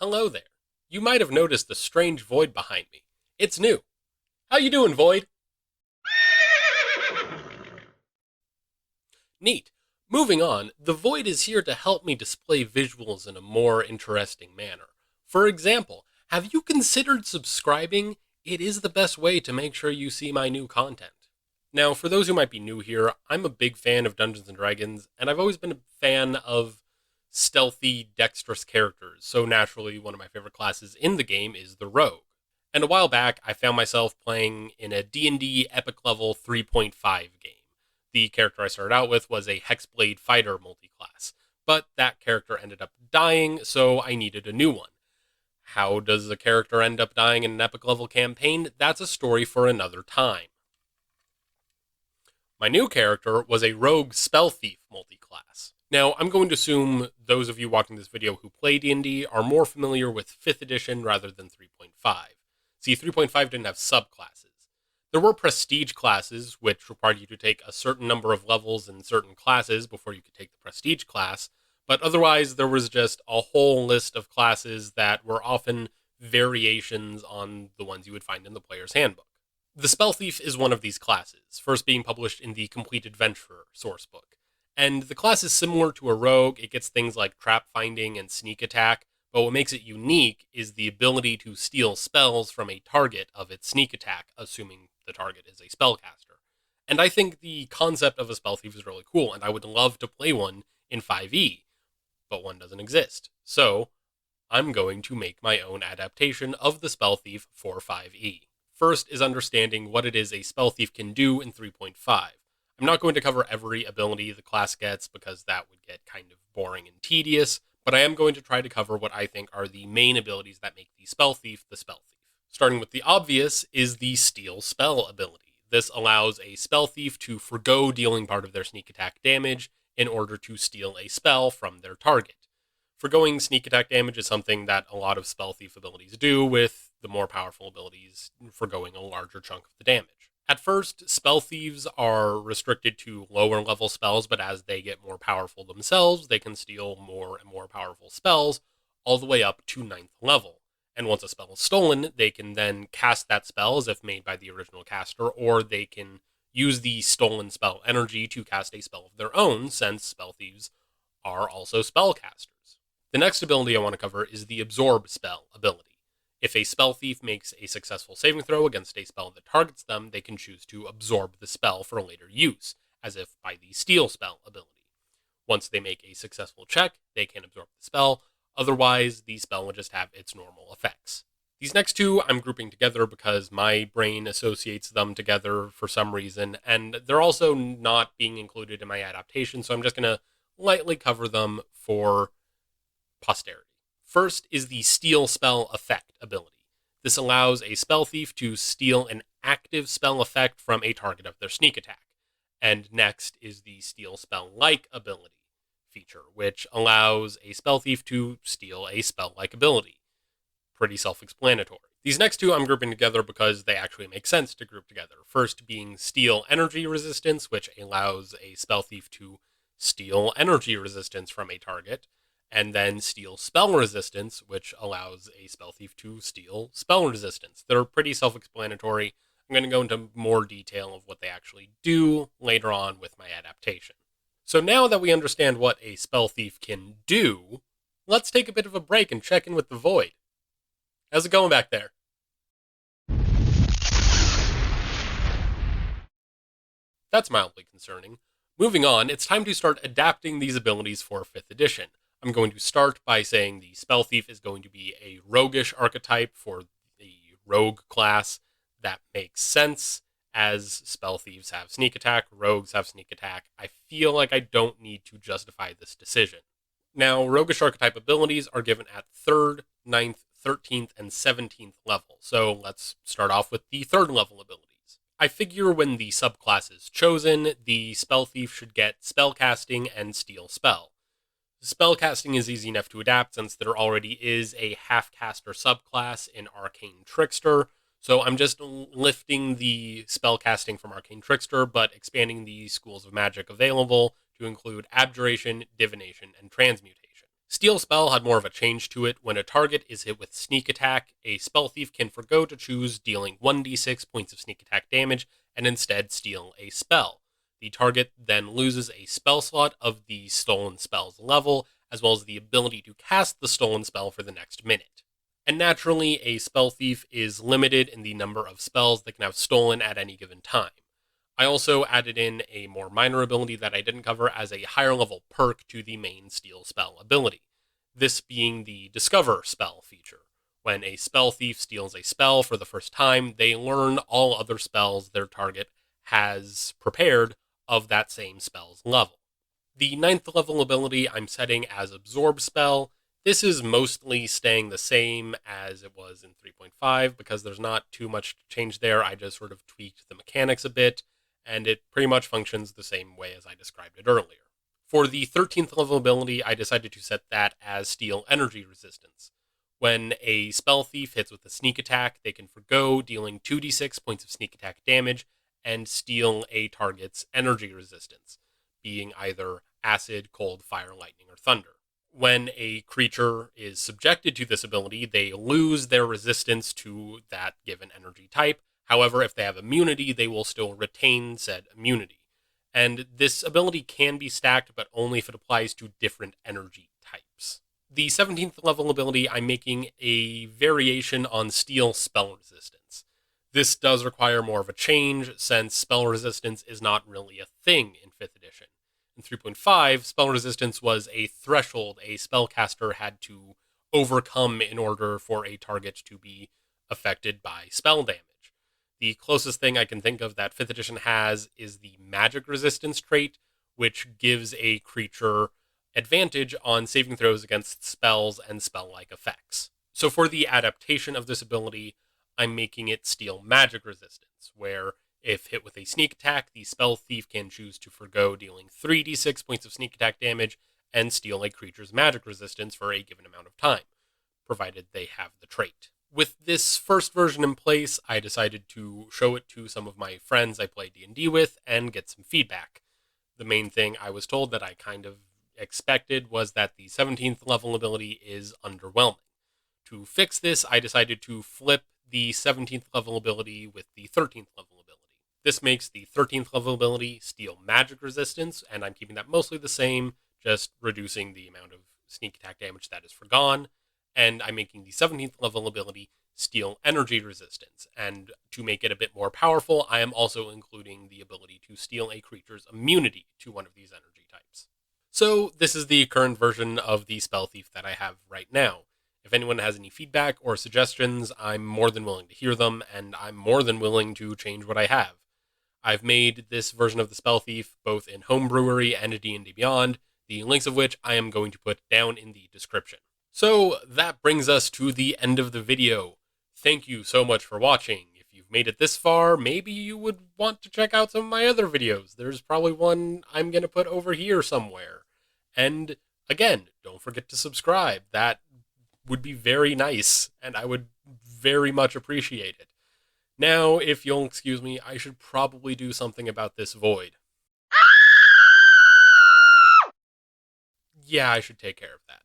Hello there. You might have noticed the strange void behind me. It's new. How you doing, Void? Neat. Moving on, the Void is here to help me display visuals in a more interesting manner. For example, have you considered subscribing? It is the best way to make sure you see my new content. Now, for those who might be new here, I'm a big fan of Dungeons & Dragons, and I've always been a fan of stealthy, dexterous characters, so naturally one of my favorite classes in the game is the Rogue. And a while back, I found myself playing in a D&D Epic Level 3.5 game. The character I started out with was a Hexblade Fighter multi-class, but that character ended up dying, so I needed a new one. How does a character end up dying in an Epic Level campaign? That's a story for another time. My new character was a Rogue Spellthief multi-class. Now, I'm going to assume those of you watching this video who play D&D are more familiar with 5th edition rather than 3.5. See, 3.5 didn't have subclasses. There were prestige classes, which required you to take a certain number of levels in certain classes before you could take the prestige class, but otherwise there was just a whole list of classes that were often variations on the ones you would find in the player's handbook. The Spellthief is one of these classes, first being published in the Complete Adventurer sourcebook. And the class is similar to a rogue. It gets things like trap finding and sneak attack, but what makes it unique is the ability to steal spells from a target of its sneak attack, assuming the target is a spellcaster. And I think the concept of a Spellthief is really cool, and I would love to play one in 5e, but one doesn't exist. So, I'm going to make my own adaptation of the Spellthief for 5e. First is understanding what it is a Spellthief can do in 3.5. I'm not going to cover every ability the class gets because that would get kind of boring and tedious, but I am going to try to cover what I think are the main abilities that make the Spellthief. Starting with the obvious is the Steal Spell ability. This allows a Spellthief to forgo dealing part of their sneak attack damage in order to steal a spell from their target. Forgoing sneak attack damage is something that a lot of Spellthief abilities do, with the more powerful abilities forgoing a larger chunk of the damage. At first, spell thieves are restricted to lower level spells, but as they get more powerful themselves, they can steal more and more powerful spells, all the way up to 9th level. And once a spell is stolen, they can then cast that spell as if made by the original caster, or they can use the stolen spell energy to cast a spell of their own, since spell thieves are also spellcasters. The next ability I want to cover is the Absorb Spell ability. If a Spellthief makes a successful saving throw against a spell that targets them, they can choose to absorb the spell for later use, as if by the Steal Spell ability. Once they make a successful check, they can absorb the spell, otherwise the spell will just have its normal effects. These next two I'm grouping together because my brain associates them together for some reason, and they're also not being included in my adaptation, so I'm just going to lightly cover them for posterity. First is the Steal Spell Effect ability. This allows a Spellthief to steal an active spell effect from a target of their sneak attack. And next is the Steal Spell-like ability feature, which allows a Spellthief to steal a spell-like ability. Pretty self-explanatory. These next two I'm grouping together because they actually make sense to group together. First being Steal Energy Resistance, which allows a Spellthief to steal energy resistance from a target, and then Steal Spell Resistance, which allows a Spellthief to steal spell resistance. They're pretty self-explanatory. I'm going to go into more detail of what they actually do later on with my adaptation. So now that we understand what a Spellthief can do, let's take a bit of a break and check in with the Void. How's it going back there? That's mildly concerning. Moving on, it's time to start adapting these abilities for 5th edition. I'm going to start by saying the Spellthief is going to be a roguish archetype for the rogue class. That makes sense, as Spellthieves have sneak attack, rogues have sneak attack. I feel like I don't need to justify this decision. Now, roguish archetype abilities are given at 3rd, 9th, 13th, and 17th level, so let's start off with the 3rd level abilities. I figure when the subclass is chosen, the Spellthief should get Spellcasting and Steal Spell. Spellcasting is easy enough to adapt since there already is a half-caster subclass in Arcane Trickster, so I'm just lifting the spellcasting from Arcane Trickster, but expanding the schools of magic available to include Abjuration, Divination, and Transmutation. Steel Spell had more of a change to it. When a target is hit with Sneak Attack, a Spellthief can forgo to choose dealing 1d6 points of Sneak Attack damage and instead steal a spell. The target then loses a spell slot of the stolen spell's level, as well as the ability to cast the stolen spell for the next minute. And naturally, a Spellthief is limited in the number of spells that can have stolen at any given time. I also added in a more minor ability that I didn't cover as a higher level perk to the main Steel Spell ability. This being the Discover spell feature. When a Spellthief steals a spell for the first time, they learn all other spells their target has prepared of that same spell's level. The 9th level ability I'm setting as Absorb Spell. This is mostly staying the same as it was in 3.5 because there's not too much to change there. I just sort of tweaked the mechanics a bit, and it pretty much functions the same way as I described it earlier. For the 13th level ability, I decided to set that as Steel Energy Resistance. When a Spellthief hits with a Sneak Attack, they can forgo dealing 2d6 points of Sneak Attack damage and steal a target's energy resistance, being either acid, cold, fire, lightning, or thunder. When a creature is subjected to this ability, they lose their resistance to that given energy type. However, if they have immunity, they will still retain said immunity. And this ability can be stacked, but only if it applies to different energy types. The 17th level ability, I'm making a variation on Steel Spell Resistance. This does require more of a change, since spell resistance is not really a thing in 5th edition. In 3.5, spell resistance was a threshold a spellcaster had to overcome in order for a target to be affected by spell damage. The closest thing I can think of that 5th edition has is the magic resistance trait, which gives a creature advantage on saving throws against spells and spell-like effects. So for the adaptation of this ability, I'm making it Steel Magic Resistance, where if hit with a Sneak Attack, the Spellthief can choose to forgo dealing 3d6 points of Sneak Attack damage and steal a creature's magic resistance for a given amount of time, provided they have the trait. With this first version in place, I decided to show it to some of my friends I play D&D with and get some feedback. The main thing I was told that I kind of expected was that the 17th level ability is underwhelming. To fix this, I decided to flip the 17th level ability with the 13th level ability. This makes the 13th level ability Steel Magic Resistance, and I'm keeping that mostly the same, just reducing the amount of sneak attack damage that is forgone. And I'm making the 17th level ability Steel Energy Resistance, and to make it a bit more powerful, I am also including the ability to steal a creature's immunity to one of these energy types. So this is the current version of the Spellthief that I have right now. If anyone has any feedback or suggestions, I'm more than willing to hear them, and I'm more than willing to change what I have. I've made this version of the Spellthief both in Homebrewery and D&D Beyond, the links of which I am going to put down in the description. So that brings us to the end of the video. Thank you so much for watching. If you've made it this far, maybe you would want to check out some of my other videos. There's probably one I'm going to put over here somewhere. And again, don't forget to subscribe. That would be very nice, and I would very much appreciate it. Now, if you'll excuse me, I should probably do something about this void. Yeah, I should take care of that.